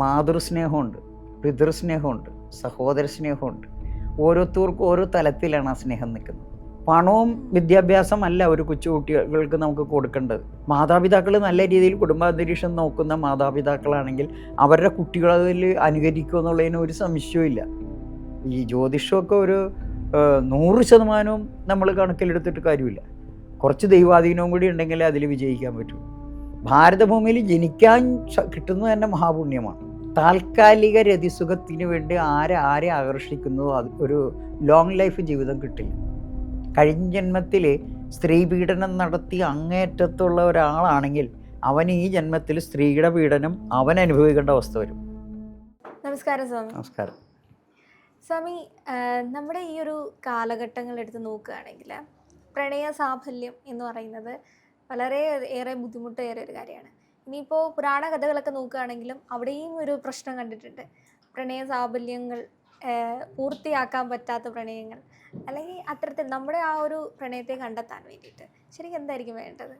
മാതൃസ്നേഹമുണ്ട്, പിതൃസ്നേഹമുണ്ട്, സഹോദര സ്നേഹമുണ്ട്. ഓരോരുത്തർക്കും ഓരോ തലത്തിലാണ് ആ സ്നേഹം നിൽക്കുന്നത്. പണവും വിദ്യാഭ്യാസം അല്ല ഒരു കൊച്ചുകുട്ടികൾക്ക് നമുക്ക് കൊടുക്കേണ്ടത്. മാതാപിതാക്കൾ നല്ല രീതിയിൽ കുടുംബാന്തരീക്ഷം നോക്കുന്ന മാതാപിതാക്കളാണെങ്കിൽ അവരുടെ കുട്ടികളിൽ അനുകരിക്കും എന്നുള്ളതിന് ഒരു സംശയവും. ഈ ജ്യോതിഷമൊക്കെ ഒരു 100% നമ്മൾ കണക്കിലെടുത്തിട്ട് കാര്യമില്ല. കുറച്ച് ദൈവാധീനവും കൂടി ഉണ്ടെങ്കിൽ അതിൽ വിജയിക്കാൻ പറ്റും. ഭാരതഭൂമിയിൽ ജനിക്കാൻ കിട്ടുന്നത് തന്നെ മഹാപുണ്യമാണ്. താൽക്കാലിക രതിസുഖത്തിന് വേണ്ടി ആരെ ആകർഷിക്കുന്നതോ അത് ഒരു ലോങ് ലൈഫ് ജീവിതം കിട്ടില്ല. കഴിഞ്ഞ ജന്മത്തിൽ സ്ത്രീ പീഡനം നടത്തി അങ്ങേയറ്റത്തുള്ള ഒരാളാണെങ്കിൽ അവൻ ഈ ജന്മത്തിൽ സ്ത്രീയുടെ പീഡനം അവൻ അനുഭവിക്കേണ്ട അവസ്ഥ വരും. നമസ്കാരം സ്വാമി. നമസ്കാരം. സ്വാമി, നമ്മുടെ ഈ ഒരു കാലഘട്ടങ്ങൾ എടുത്ത് നോക്കുകയാണെങ്കിൽ പ്രണയ സാഫല്യം എന്ന് പറയുന്നത് വളരെ ഏറെ ബുദ്ധിമുട്ടേറിയ ഒരു കാര്യമാണ്. ഇനിയിപ്പോൾ പുരാണ കഥകളൊക്കെ നോക്കുകയാണെങ്കിലും അവിടെയും ഒരു പ്രശ്നം കണ്ടിട്ടുണ്ട്. പ്രണയ സാഫല്യങ്ങൾ, പൂർത്തിയാക്കാൻ പറ്റാത്ത പ്രണയങ്ങൾ, അല്ലെങ്കിൽ അത്തരത്തിൽ നമ്മുടെ ആ ഒരു പ്രണയത്തെ കണ്ടെത്താൻ വേണ്ടിയിട്ട് ശരിക്കും എന്തായിരിക്കും വേണ്ടത്?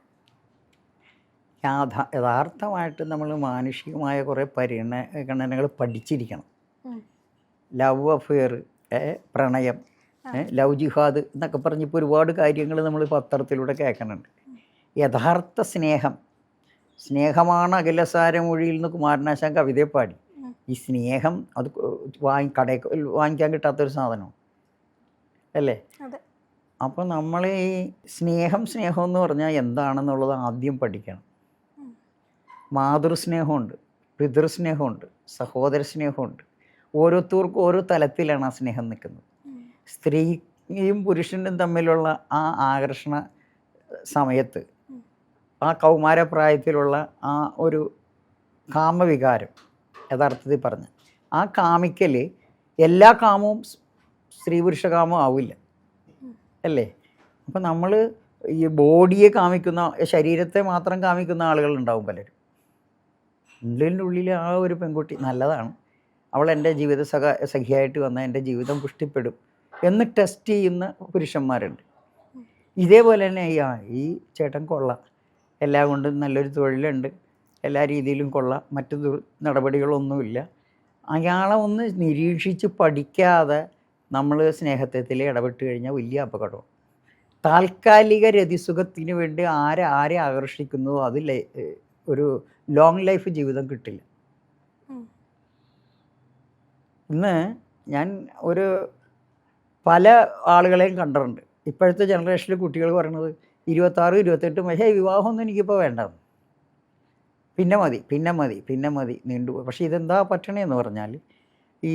യഥാർത്ഥമായിട്ട് നമ്മൾ മാനുഷികമായ കുറേ പരിഗണനകൾ പഠിച്ചിരിക്കണം. ലവ് അഫെയർ, പ്രണയം, ലവ് ജിഹാദ് എന്നൊക്കെ പറഞ്ഞിപ്പോൾ ഒരുപാട് കാര്യങ്ങൾ നമ്മൾ പത്രത്തിലൂടെ കേൾക്കുന്നുണ്ട്. യഥാർത്ഥ സ്നേഹമാണ് അഖിലസാരമൊഴിയിൽ നിന്ന് കുമാരനാശാൻ കവിതയെ പാടി. ഈ സ്നേഹം അത് കടയിൽ വാങ്ങിക്കാൻ കിട്ടാത്തൊരു സാധനമാണ് അല്ലേ? അപ്പോൾ നമ്മൾ ഈ സ്നേഹം എന്ന് പറഞ്ഞാൽ എന്താണെന്നുള്ളത് ആദ്യം പഠിക്കണം. മാതൃസ്നേഹമുണ്ട്, പിതൃസ്നേഹമുണ്ട്, സഹോദര സ്നേഹമുണ്ട്. ഓരോരുത്തർക്കും ഓരോ തലത്തിലാണ് ആ സ്നേഹം നിൽക്കുന്നത്. സ്ത്രീയും പുരുഷനും തമ്മിലുള്ള ആ ആകർഷണ സമയത്ത്, ആ കൗമാരപ്രായത്തിലുള്ള ആ ഒരു കാമവികാരം, യഥാർത്ഥത്തിൽ പറഞ്ഞ ആ കാമിക്കൽ എല്ലാ കാമവും സ്ത്രീ പുരുഷ കാമവും ആവില്ല അല്ലേ? അപ്പം നമ്മൾ ഈ ബോഡിയെ കാമിക്കുന്ന, ശരീരത്തെ മാത്രം കാമിക്കുന്ന ആളുകളുണ്ടാവും പലരും. ഉള്ളിൻ്റെ ഉള്ളിൽ ആ ഒരു പെൺകുട്ടി നല്ലതാണ്, അവൾ എൻ്റെ ജീവിത സഖിയായിട്ട് വന്നാൽ എൻ്റെ ജീവിതം പുഷ്ടിപ്പെടും എന്ന് ടെസ്റ്റ് ചെയ്യുന്ന പുരുഷന്മാരുണ്ട്. ഇതേപോലെ തന്നെ ഈ ചേട്ടൻ കൊള്ളാം, എല്ലാം കൊണ്ടും നല്ലൊരു തൊഴിലുണ്ട്, എല്ലാ രീതിയിലും കൊള്ളാം, മറ്റു നടപടികളൊന്നുമില്ല. അയാളെ ഒന്ന് നിരീക്ഷിച്ച് പഠിക്കാതെ നമ്മൾ സ്നേഹത്തിൽ ഇടപെട്ട് കഴിഞ്ഞാൽ വലിയ അപകടമാണ്. താൽക്കാലിക രതിസുഖത്തിന് വേണ്ടി ആരെ ആകർഷിക്കുന്നതോ അതിൽ ഒരു ലോങ് ലൈഫ് ജീവിതം കിട്ടില്ല. ഇന്ന് ഞാൻ പല ആളുകളെയും കണ്ടിട്ടുണ്ട്. ഇപ്പോഴത്തെ ജനറേഷനിൽ കുട്ടികൾ പറയുന്നത് 26, 28 പക്ഷേ വിവാഹമൊന്നും എനിക്കിപ്പോൾ വേണ്ട, പിന്നെ മതി നീണ്ടുപോകും. പക്ഷേ ഇതെന്താ പറ്റണേന്ന് പറഞ്ഞാൽ ഈ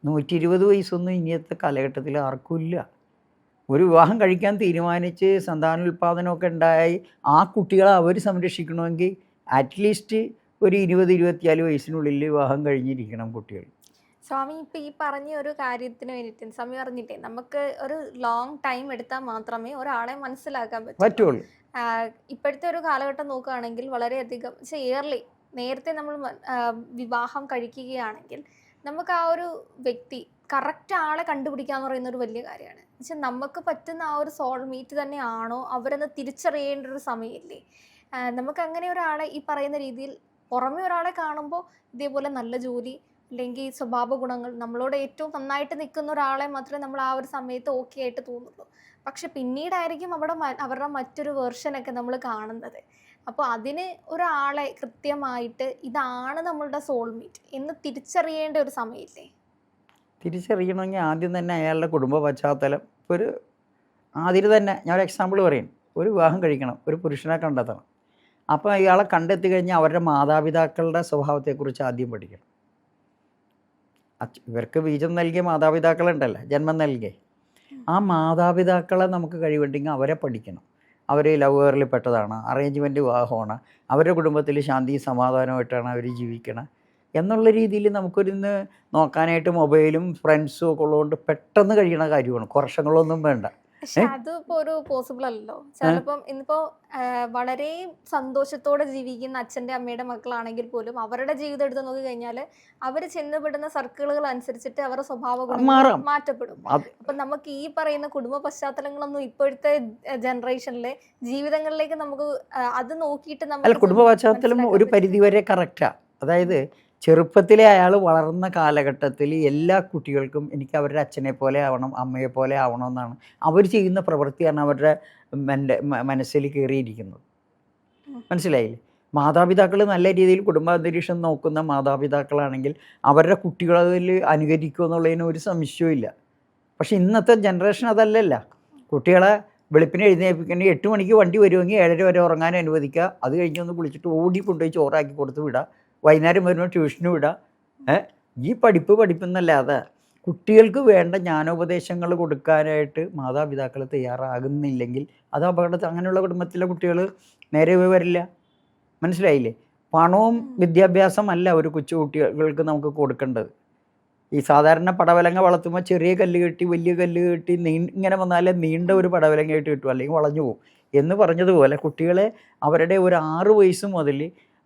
120 വയസ്സൊന്നും ഇനിയത്തെ കാലഘട്ടത്തിൽ ആർക്കും ഇല്ല. ഒരു വിവാഹം കഴിക്കാൻ തീരുമാനിച്ച് സന്താനോൽപാദനമൊക്കെ ഉണ്ടായി ആ കുട്ടികളെ അവർ സംരക്ഷിക്കണമെങ്കിൽ അറ്റ്ലീസ്റ്റ് ഒരു 20-24 വയസ്സിനുള്ളിൽ വിവാഹം കഴിഞ്ഞിരിക്കണം കുട്ടികൾ. സ്വാമി, ഇപ്പം ഈ പറഞ്ഞ ഒരു കാര്യത്തിന് വേണ്ടിയിട്ട് സ്വാമി പറഞ്ഞിട്ടേ നമുക്ക് ഒരു ലോങ് ടൈം എടുത്താൽ മാത്രമേ ഒരാളെ മനസ്സിലാക്കാൻ പറ്റുള്ളൂ. ഇപ്പോഴത്തെ ഒരു കാലഘട്ടം നോക്കുകയാണെങ്കിൽ വളരെയധികം ഇയർലി നേരത്തെ നമ്മൾ വിവാഹം കഴിക്കുകയാണെങ്കിൽ നമുക്ക് ആ ഒരു വ്യക്തി കറക്റ്റ് ആളെ കണ്ടുപിടിക്കുക എന്ന് പറയുന്ന ഒരു വലിയ കാര്യമാണ്. പക്ഷെ നമുക്ക് പറ്റുന്ന ആ ഒരു സോൾമേറ്റ് തന്നെയാണോ അവരെന്ന് തിരിച്ചറിയേണ്ട ഒരു സമയമില്ലേ? നമുക്ക് അങ്ങനെ ഒരാളെ ഈ പറയുന്ന രീതിയിൽ പുറമെ ഒരാളെ കാണുമ്പോൾ ഇതേപോലെ നല്ല ജോലി അല്ലെങ്കിൽ സ്വഭാവ ഗുണങ്ങൾ നമ്മളോട് ഏറ്റവും നന്നായിട്ട് നിൽക്കുന്ന ഒരാളെ മാത്രമേ നമ്മൾ ആ ഒരു സമയത്ത് ഓക്കെ ആയിട്ട് തോന്നുള്ളൂ. പക്ഷെ പിന്നീടായിരിക്കും അവരുടെ മറ്റൊരു വേർഷനൊക്കെ നമ്മൾ കാണുന്നത്. അപ്പോൾ അതിന് ഒരാളെ കൃത്യമായിട്ട് ഇതാണ് നമ്മളുടെ സോൾമേറ്റ് എന്ന് തിരിച്ചറിയേണ്ട ഒരു സമയമില്ലേ? തിരിച്ചറിയണമെങ്കിൽ ആദ്യം തന്നെ അയാളുടെ കുടുംബ പശ്ചാത്തലം ആദ്യം തന്നെ ഞാനൊരു എക്സാമ്പിൾ പറയും. ഒരു വിവാഹം കഴിക്കണം, ഒരു പുരുഷനെ കണ്ടെത്തണം. അപ്പോൾ ഇയാളെ കണ്ടെത്തി കഴിഞ്ഞാൽ അവരുടെ മാതാപിതാക്കളുടെ സ്വഭാവത്തെക്കുറിച്ച് ആദ്യം പഠിക്കണം. ഇവർക്ക് ബീജം നൽകിയ മാതാപിതാക്കളുണ്ടല്ലോ, ജന്മം നൽകിയ ആ മാതാപിതാക്കളെ നമുക്ക് കഴിവുണ്ടെങ്കിൽ അവരെ പഠിക്കണം. അവർ ലവ് പെട്ടതാണ്, അറേഞ്ച്മെൻറ്റ് വിവാഹമാണ്, അവരുടെ കുടുംബത്തിൽ ശാന്തിയും സമാധാനമായിട്ടാണ് അവർ ജീവിക്കണം എന്നുള്ള രീതിയിൽ നമുക്കൊരിന്ന് നോക്കാനായിട്ട് മൊബൈലും ഫ്രണ്ട്സും ഒക്കെ ഉള്ളതുകൊണ്ട് പെട്ടെന്ന് കഴിയണ കാര്യമാണ്. വർഷങ്ങളൊന്നും വേണ്ട. പക്ഷെ അതിപ്പോ ഒരു പോസിബിൾ അല്ലല്ലോ. ചിലപ്പം ഇന്നിപ്പോ വളരെ സന്തോഷത്തോടെ ജീവിക്കുന്ന അച്ഛൻ്റെ അമ്മയുടെ മക്കളാണെങ്കിൽ പോലും അവരുടെ ജീവിതം എടുത്ത് നോക്കി കഴിഞ്ഞാൽ അവർ ചെന്നപ്പെടുന്ന സർക്കിളുകൾ അനുസരിച്ചിട്ട് അവരുടെ സ്വഭാവ മാറ്റപ്പെടും. അപ്പൊ നമുക്ക് ഈ പറയുന്ന കുടുംബ പശ്ചാത്തലങ്ങളൊന്നും ഇപ്പോഴത്തെ ജനറേഷനിലെ ജീവിതങ്ങളിലേക്ക് നമുക്ക് അത് നോക്കിയിട്ട് നമ്മൾ കുടുംബ പശ്ചാത്തലം ഒരു പരിധിവരെ കറക്റ്റാ. അതായത് ചെറുപ്പത്തിലെ അയാൾ വളർന്ന കാലഘട്ടത്തിൽ എല്ലാ കുട്ടികൾക്കും എനിക്ക് അവരുടെ അച്ഛനെ പോലെ ആവണം, അമ്മയെ പോലെ ആവണം എന്നാണ് അവർ ചെയ്യുന്ന പ്രവൃത്തിയാണ് അവരുടെ മനസ്സിൽ കയറിയിരിക്കുന്നത്. മനസ്സിലായില്ലേ? മാതാപിതാക്കൾ നല്ല രീതിയിൽ കുടുംബാന്തരീക്ഷം നോക്കുന്ന മാതാപിതാക്കളാണെങ്കിൽ അവരുടെ കുട്ടികളിൽ അനുകരിക്കും എന്നുള്ളതിന് ഒരു സംശയവും ഇല്ല. പക്ഷെ ഇന്നത്തെ ജനറേഷൻ അതല്ലല്ല. കുട്ടികളെ വെളുപ്പിനെ എഴുന്നേൽപ്പിക്കേണ്ടി 8 മണിക്ക് വണ്ടി വരുമെങ്കിൽ 7:30 വരെ ഉറങ്ങാൻ അനുവദിക്കുക. അത് കഴിഞ്ഞൊന്ന് കുളിച്ചിട്ട് ഓടി കൊണ്ടുപോയി ചോറാക്കി കൊടുത്ത് വിടുക. വൈകുന്നേരം വരുമ്പോൾ ട്യൂഷന് വിടുക. ഈ പഠിപ്പെന്നല്ലാതെ കുട്ടികൾക്ക് വേണ്ട ജ്ഞാനോപദേശങ്ങൾ കൊടുക്കാനായിട്ട് മാതാപിതാക്കൾ തയ്യാറാകുന്നില്ലെങ്കിൽ അത് അപകടത്തിൽ അങ്ങനെയുള്ള കുടുംബത്തിലെ കുട്ടികൾ നേരെ വരില്ല. മനസ്സിലായില്ലേ? പണവും വിദ്യാഭ്യാസമല്ല ഒരു കൊച്ചു കുട്ടികൾക്ക് നമുക്ക് കൊടുക്കേണ്ടത്. ഈ സാധാരണ പടവലങ്ങ വളർത്തുമ്പോൾ ചെറിയ കല്ല് കെട്ടി വലിയ കല്ല് കെട്ടി ഇങ്ങനെ വന്നാലേ നീണ്ട ഒരു പടവലങ്ങയായിട്ട് കിട്ടും, അല്ലെങ്കിൽ വളഞ്ഞു പോകും എന്ന് പറഞ്ഞതുപോലെ കുട്ടികളെ അവരുടെ ഒരു 6 വയസ്സ് മുതൽ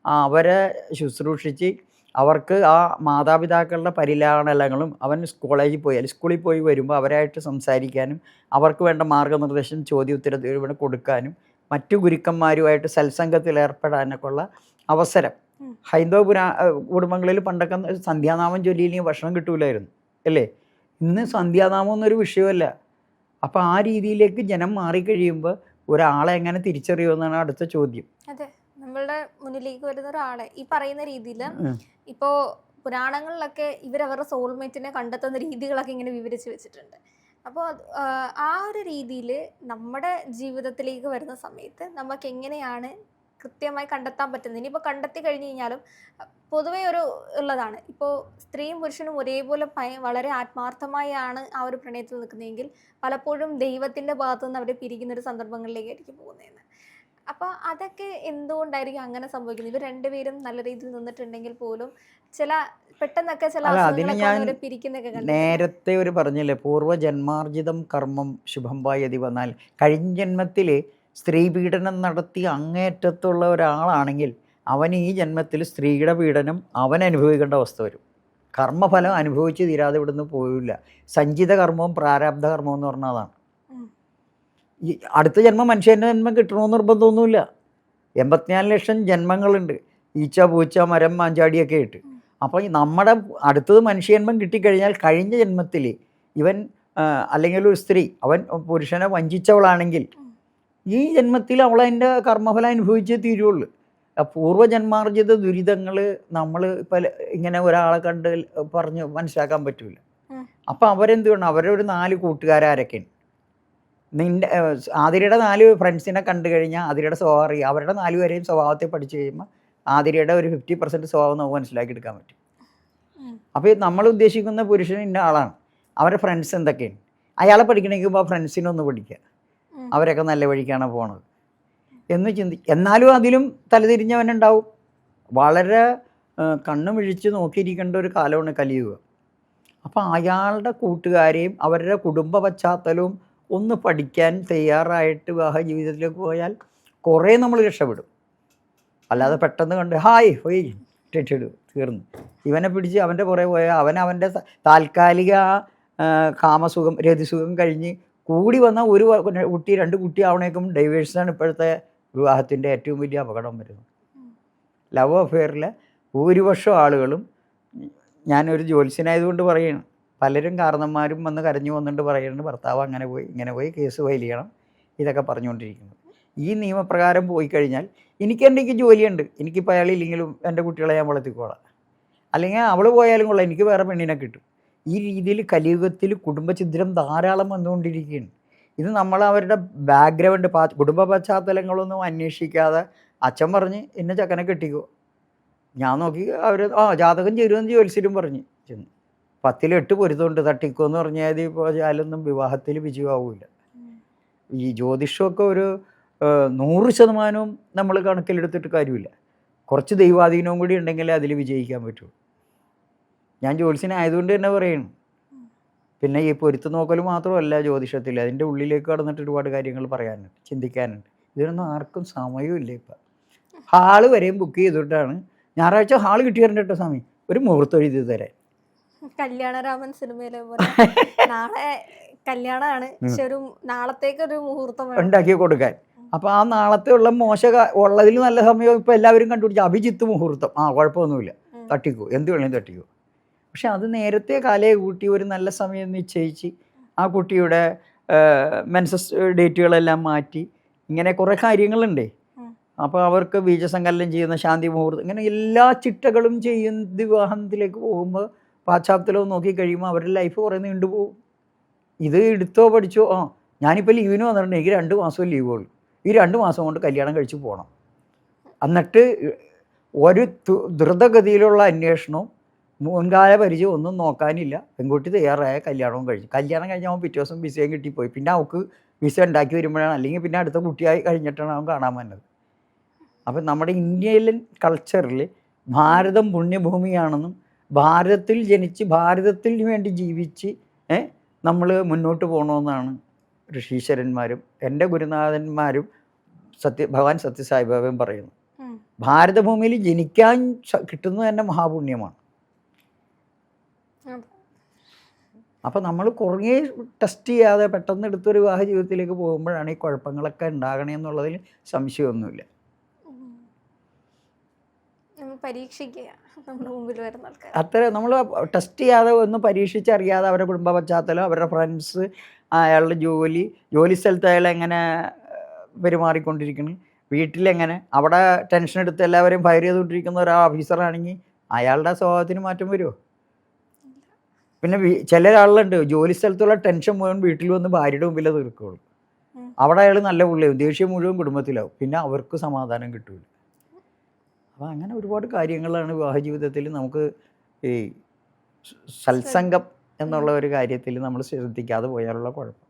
അവരെ ശുശ്രൂഷിച്ച് അവർക്ക് ആ മാതാപിതാക്കളുടെ പരിലാളനങ്ങളും അവൻ സ്കൂളിൽ പോയി വരുമ്പോൾ അവരായിട്ട് സംസാരിക്കാനും അവർക്ക് വേണ്ട മാർഗനിർദ്ദേശം ചോദ്യോത്തരം കൊടുക്കാനും മറ്റു ഗുരുക്കന്മാരുമായിട്ട് സത്സംഗത്തിൽ ഏർപ്പെടാനൊക്കെ ഉള്ള അവസരം. ഹൈന്ദവ കുടുംബങ്ങളിൽ പണ്ടൊക്കെ സന്ധ്യാനാമം ചൊല്ലിയില്ലെങ്കിൽ ഭക്ഷണം കിട്ടൂലായിരുന്നു അല്ലേ? ഇന്ന് സന്ധ്യാനാമം എന്നൊരു വിഷയമല്ല. അപ്പോൾ ആ രീതിയിലേക്ക് ജനം മാറിക്കഴിയുമ്പോൾ ഒരാളെ എങ്ങനെ തിരിച്ചറിയുമെന്നാണ് അടുത്ത ചോദ്യം. അതെ, നമ്മളുടെ മുന്നിലേക്ക് വരുന്ന ഒരാളെ ഈ പറയുന്ന രീതിയിൽ ഇപ്പോൾ പുരാണങ്ങളിലൊക്കെ ഇവരവരുടെ സോൾമേറ്റിനെ കണ്ടെത്തുന്ന രീതികളൊക്കെ ഇങ്ങനെ വിവരിച്ച് വെച്ചിട്ടുണ്ട്. അപ്പോൾ ആ ഒരു രീതിയിൽ നമ്മുടെ ജീവിതത്തിലേക്ക് വരുന്ന സമയത്ത് നമുക്ക് എങ്ങനെയാണ് കൃത്യമായി കണ്ടെത്താൻ പറ്റുന്നത്? ഇനിയിപ്പോൾ കണ്ടെത്തി കഴിഞ്ഞ് കഴിഞ്ഞാലും പൊതുവേ ഉള്ളതാണ്, ഇപ്പോൾ സ്ത്രീയും പുരുഷനും ഒരേപോലെ വളരെ ആത്മാർത്ഥമായാണ് ആ ഒരു പ്രണയത്തിൽ നിൽക്കുന്നതെങ്കിൽ പലപ്പോഴും ദൈവത്തിൻ്റെ ഭാഗത്തു നിന്ന് അവരെ പിരിക്കുന്ന ഒരു സന്ദർഭങ്ങളിലേക്കായിരിക്കും പോകുന്നതെന്ന്. അപ്പോൾ അതൊക്കെ എന്തുകൊണ്ടായിരിക്കും അങ്ങനെ സംഭവിക്കുന്നത്? ഇവർ രണ്ടുപേരും നല്ല രീതിയിൽ നിന്നിട്ടുണ്ടെങ്കിൽ പോലും പെട്ടെന്നൊക്കെ ചില അസുഖങ്ങളൊക്കെ പിരിക്കുന്നൊക്കെ കണ്ടു. നേരത്തെ ഒരു പറഞ്ഞില്ലേ, പൂർവ്വജന്മാർജിതം കർമ്മം ശുഭംബായതി വന്നാൽ, കഴിഞ്ഞ ജന്മത്തിൽ സ്ത്രീ പീഡനം നടത്തി അങ്ങേറ്റത്തുള്ള ഒരാളാണെങ്കിൽ അവൻ ഈ ജന്മത്തിൽ സ്ത്രീയുടെ പീഡനം അവൻ അനുഭവിക്കേണ്ട അവസ്ഥ വരും. കർമ്മഫലം അനുഭവിച്ച് തീരാതെ ഇവിടുന്ന് പോയില്ല. സഞ്ചിത കർമ്മവും പ്രാരാബ്ധ കർമ്മവും എന്ന് പറഞ്ഞാൽ അതാണ്. ഈ അടുത്ത ജന്മം മനുഷ്യൻ്റെ ജന്മം കിട്ടണമെന്ന് നിർബന്ധമൊന്നുമില്ല. 84 ലക്ഷം ജന്മങ്ങളുണ്ട്, ഈച്ച പൂച്ച മരം മാഞ്ചാടിയൊക്കെ ആയിട്ട്. അപ്പോൾ നമ്മുടെ അടുത്തത് മനുഷ്യജന്മം കിട്ടിക്കഴിഞ്ഞാൽ കഴിഞ്ഞ ജന്മത്തിൽ ഇവൻ അല്ലെങ്കിൽ ഒരു സ്ത്രീ അവൻ പുരുഷനെ വഞ്ചിച്ചവളാണെങ്കിൽ ഈ ജന്മത്തിൽ അവളതിൻ്റെ കർമ്മഫലം അനുഭവിച്ചേ തീരുള്ളൂ. പൂർവ്വജന്മാർജിത ദുരിതങ്ങൾ നമ്മൾ ഇപ്പം ഇങ്ങനെ ഒരാളെ കണ്ട് പറഞ്ഞ് മനസ്സിലാക്കാൻ പറ്റില്ല. അപ്പം അവരെന്ത് വേണം, അവരൊരു 4 കൂട്ടുകാരൊക്കെയാണ്. ആതിരയുടെ 4 ഫ്രണ്ട്സിനെ കണ്ടു കഴിഞ്ഞാൽ ആതിരയുടെ സ്വഭാവം അറിയാം. അവരുടെ 4 പേരെയും സ്വഭാവത്തെ പഠിച്ചു കഴിയുമ്പോൾ ആതിരയുടെ ഒരു 50% സ്വഭാവം നമുക്ക് മനസ്സിലാക്കിയെടുക്കാൻ പറ്റും. അപ്പോൾ നമ്മൾ ഉദ്ദേശിക്കുന്ന പുരുഷൻ ഇന്ന ആളാണ്, അവരുടെ ഫ്രണ്ട്സ് എന്തൊക്കെയാണ്, അയാളെ പഠിക്കണമെങ്കിൽ ആ ഫ്രണ്ട്സിനൊന്ന് പഠിക്കുക, അവരൊക്കെ നല്ല വഴിക്കാണ് പോണത് എന്ന് എന്നാലും അതിലും തലതിരിഞ്ഞവനുണ്ടാവും. വളരെ കണ്ണുമിഴിച്ച് നോക്കിയിരിക്കേണ്ട ഒരു കാലമാണ് കലിയുഗം. അപ്പോൾ അയാളുടെ കൂട്ടുകാരെയും അവരുടെ കുടുംബ പശ്ചാത്തലവും ഒന്ന് പഠിക്കാൻ തയ്യാറായിട്ട് വിവാഹ ജീവിതത്തിലേക്ക് പോയാൽ കുറേ നമ്മൾ രക്ഷപ്പെടും. അല്ലാതെ പെട്ടെന്ന് കണ്ട് ഹായ് ഹോയ് ഇട്ടിടും, തീർന്നു. ഇവനെ പിടിച്ച് അവൻ്റെ പുറകെ പോയാൽ അവൻ്റെ താൽക്കാലിക കാമസുഖം രതിസുഖം കഴിഞ്ഞ് കൂടി വന്ന ഒരു കുട്ടി 2 കുട്ടി ആവണേക്കും ഡൈവേഴ്സാണ് ഇപ്പോഴത്തെ വിവാഹത്തിൻ്റെ ഏറ്റവും വലിയ അപകടം വരുന്നത്. ലവ് അഫെയറിലെ ഭൂരിപക്ഷം ആളുകളും, ഞാനൊരു ജ്യോത്സ്യനായതുകൊണ്ട് പറയുന്നു, പലരും കാരണന്മാരും വന്ന് കരഞ്ഞു വന്നിട്ട് പറയുന്നുണ്ട് ഭർത്താവ് അങ്ങനെ പോയി ഇങ്ങനെ പോയി കേസ് ഫയൽ ചെയ്യണം ഇതൊക്കെ പറഞ്ഞുകൊണ്ടിരിക്കുന്നത്. ഈ നിയമപ്രകാരം പോയി കഴിഞ്ഞാൽ എനിക്ക് ജോലിയുണ്ട്, എനിക്കിപ്പോൾ അയാളില്ലെങ്കിലും എൻ്റെ കുട്ടികളെ ഞാൻ വളർത്തിക്കോളാം, അല്ലെങ്കിൽ അവൾ പോയാലും കൊള്ളാം, എനിക്ക് വേറെ പെണ്ണിനെ കിട്ടും. ഈ രീതിയിൽ കലിയുഗത്തിൽ കുടുംബഛിദ്രം ധാരാളം വന്നുകൊണ്ടിരിക്കുകയാണ്. ഇത് നമ്മൾ അവരുടെ ബാക്ക്ഗ്രൗണ്ട് കുടുംബ പശ്ചാത്തലങ്ങളൊന്നും അന്വേഷിക്കാതെ അച്ഛൻ പറഞ്ഞ് എന്നെ ചക്കനെ കെട്ടിക്കോ, ഞാൻ നോക്കി അവർ ജാതകം ചേരുമെന്ന് ജ്യോത്സ്യരും പറഞ്ഞ് ചെന്നു. 10 8 പൊരുത്തമുണ്ട്, തട്ടിക്കോ എന്ന് പറഞ്ഞാൽ ഇപ്പോൾ അതിലൊന്നും വിവാഹത്തിൽ വിജയമാവില്ല. ഈ ജ്യോതിഷമൊക്കെ ഒരു 100% നമ്മൾ കണക്കിലെടുത്തിട്ട് കാര്യമില്ല. കുറച്ച് ദൈവാധീനവും കൂടി ഉണ്ടെങ്കിലേ അതിൽ വിജയിക്കാൻ പറ്റുള്ളൂ. ഞാൻ ജ്യോത്സ്യനായതുകൊണ്ട് തന്നെ പറയുന്നു. പിന്നെ ഈ പൊരുത്ത് നോക്കൽ മാത്രമല്ല ജ്യോതിഷത്തിൽ, അതിൻ്റെ ഉള്ളിലേക്ക് കടന്നിട്ട് ഒരുപാട് കാര്യങ്ങൾ പറയാനുണ്ട്, ചിന്തിക്കാനുണ്ട്. ഇതിനൊന്നും ആർക്കും സമയമില്ല. ഇപ്പം ഹാള് വരെയും ബുക്ക് ചെയ്തിട്ടാണ് ഞായറാഴ്ച ഹാള് കിട്ടിയാറുണ്ട് കേട്ടോ സ്വാമി, ഒരു മുഹൂർത്തം എഴുതി തരാൻ. കല്യാണരാമൻ സിനിമയിലെ പോലെ നാളെ കല്യാണമാണ്, പക്ഷെ ഒരു നാളത്തേക്കൊരു മുഹൂർത്തം ഉണ്ടാക്കി കൊടുക്കാൻ. അപ്പോൾ ആ നാളത്തെ ഉള്ള ഉള്ളതിൽ നല്ല സമയം ഇപ്പോൾ എല്ലാവരും കണ്ടുപിടിച്ചു, അഭിജിത്ത് മുഹൂർത്തം. കുഴപ്പമൊന്നുമില്ല, തട്ടിക്കോ, എന്ത് വേണമെങ്കിലും തട്ടിക്കോ. പക്ഷെ അത് നേരത്തെ കാലേ കൂട്ടി ഒരു നല്ല സമയം നിശ്ചയിച്ച് ആ കുട്ടിയുടെ മെൻസസ് ഡേറ്റുകളെല്ലാം മാറ്റി ഇങ്ങനെ കുറേ കാര്യങ്ങളുണ്ടേ. അപ്പോൾ അവർക്ക് ബീജസങ്കലനം ചെയ്യുന്ന ശാന്തി മുഹൂർത്തം, ഇങ്ങനെ എല്ലാ ചിട്ടകളും ചെയ്യുന്ന വിവാഹത്തിലേക്ക് പോകുമ്പോൾ പാശ്ചാത്യലവും നോക്കിക്കഴിയുമ്പോൾ അവരുടെ ലൈഫ് കുറേ നീണ്ടുപോകും. ഇത് എടുത്തോ പഠിച്ചോ, ഞാനിപ്പോൾ ലീവിന് വന്നിട്ടുണ്ട്, എനിക്ക് 2 മാസമേ ലീവുള്ളൂ, ഈ 2 മാസം കൊണ്ട് കല്യാണം കഴിച്ച് പോകണം. എന്നിട്ട് ഒരു ദ്രുതഗതിയിലുള്ള അന്വേഷണവും മുൻകാല പരിചയം ഒന്നും നോക്കാനില്ല. പെൺകുട്ടി തയ്യാറായ കല്യാണം കഴിഞ്ഞ് അവൻ പിറ്റേ ദിവസം വിസയും കിട്ടിപ്പോയി. പിന്നെ അവൾക്ക് വിസ ഉണ്ടാക്കി വരുമ്പോഴാണ്, അല്ലെങ്കിൽ പിന്നെ അടുത്ത കുട്ടിയായി കഴിഞ്ഞിട്ടാണ് അവൻ കാണാൻ വന്നത്. അപ്പം നമ്മുടെ ഇന്ത്യയിലെ കൾച്ചറിൽ ഭാരതം പുണ്യഭൂമിയാണെന്നും ഭാരതത്തിൽ ജനിച്ച് ഭാരതത്തിന് വേണ്ടി ജീവിച്ച് നമ്മൾ മുന്നോട്ട് പോകണമെന്നാണ് ഋഷീശ്വരന്മാരും എൻ്റെ ഗുരുനാഥന്മാരും ഭഗവാൻ സത്യസായിബാബയും പറയുന്നു. ഭാരതഭൂമിയിൽ ജനിക്കാൻ കിട്ടുന്നത് തന്നെ മഹാപുണ്യമാണ്. അപ്പം നമ്മൾ കുറേ ടെസ്റ്റ് ചെയ്യാതെ പെട്ടെന്ന് എടുത്തൊരു വിവാഹ ജീവിതത്തിലേക്ക് പോകുമ്പോഴാണ് ഈ കുഴപ്പങ്ങളൊക്കെ ഉണ്ടാകണേ എന്നുള്ളതിൽ സംശയമൊന്നുമില്ല. അത്ര നമ്മൾ ടെസ്റ്റ് ചെയ്യാതെ ഒന്ന് പരീക്ഷിച്ചറിയാതെ അവരുടെ കുടുംബ പശ്ചാത്തലം, അവരുടെ ഫ്രണ്ട്സ്, അയാളുടെ ജോലി സ്ഥലത്ത് അയാൾ എങ്ങനെ പെരുമാറിക്കൊണ്ടിരിക്കുന്നു, വീട്ടിലെങ്ങനെ, അവിടെ ടെൻഷൻ എടുത്ത് എല്ലാവരെയും ഫയർ ചെയ്തുകൊണ്ടിരിക്കുന്ന ഒരു ഓഫീസറാണെങ്കിൽ അയാളുടെ സ്വഭാവത്തിന് മാറ്റം വരുമോ? പിന്നെ ചില ആളുകളുണ്ട് ജോലി സ്ഥലത്തുള്ള ടെൻഷൻ മുഴുവൻ വീട്ടിൽ വന്ന് ഭാര്യയുടെ മുമ്പിലേ തീർക്കുകയുള്ളൂ. അവിടെ അയാൾ നല്ല പുള്ളിയാവും, ദേഷ്യം മുഴുവൻ കുടുംബത്തിലാവും, പിന്നെ അവർക്ക് സമാധാനം കിട്ടൂല. അപ്പോൾ അങ്ങനെ ഒരുപാട് കാര്യങ്ങളാണ് വിവാഹ ജീവിതത്തിൽ നമുക്ക് ഈ സത്സംഗം എന്നുള്ള ഒരു കാര്യത്തിൽ നമ്മൾ ശ്രദ്ധിക്കാതെ പോയാലുള്ള കുഴപ്പം.